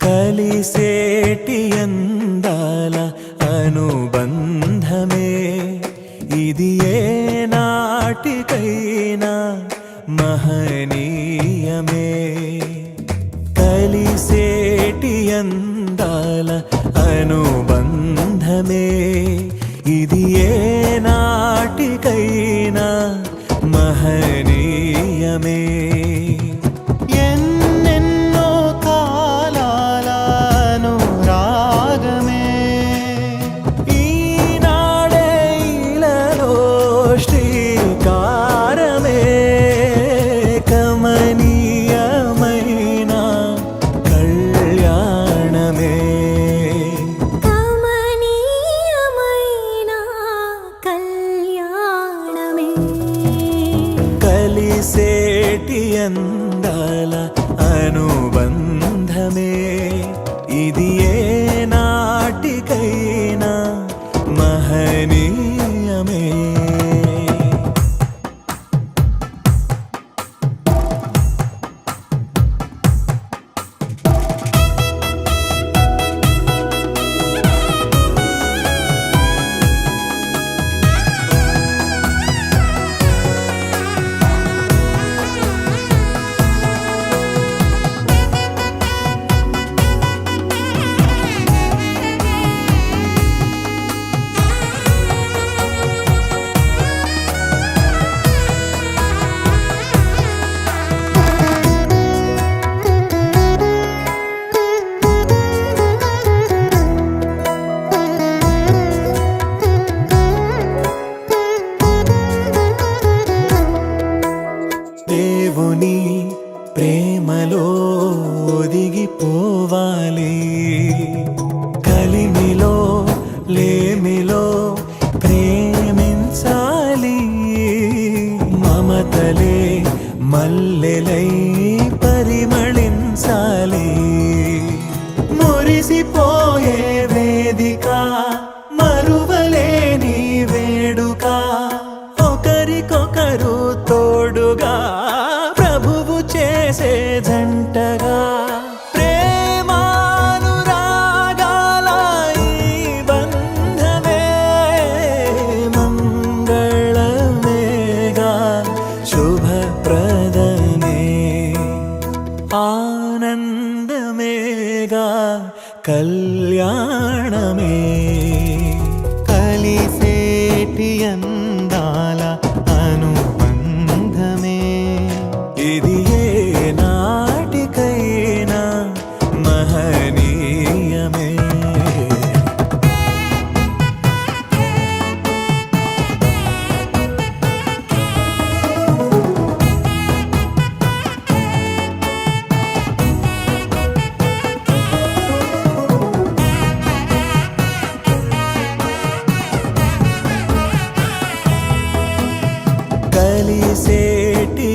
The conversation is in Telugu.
కలిసేటి అందాల అనుబంధమే ఇది ఏ నాటికైనా మహనీయమే. కలిసేటి అందాల అనుబంధమే ఇది ఏ నాటికైనా మహనీయమే. ఎన్నెన్నో కాలాల అనురాగమే ఈనాడే ఇలలో శ్రీకారమే. కమనీయమైన కళ్యాణమే కమనీయమైన కళ్యాణమే. కలిసేటి అందాల అనుబంధమే ఇది ఏ నాటికైనా మహనీయమే. దేవుని ప్రేమలో ఒదిగిపోవాలి. కలిమిలో లేమిలో ప్రేమించాలి. మమతలే మల్లెలై పరిమళించాలి. మురిసిపోయే వేదిక మరువలేని వేడుక ఒకరికొకరు తోడుగా ప్రభువు చేసే జంటగా ప్రేమానురాగాల ఈ బంధమే మంగళమేగా శుభప్రదమే ఆనందమేగా కళ్యాణమే. కలిసేటి అందాల అనుబంధమే ఇది ఏ నాటికైనా మహనీయమే. కలిసేటి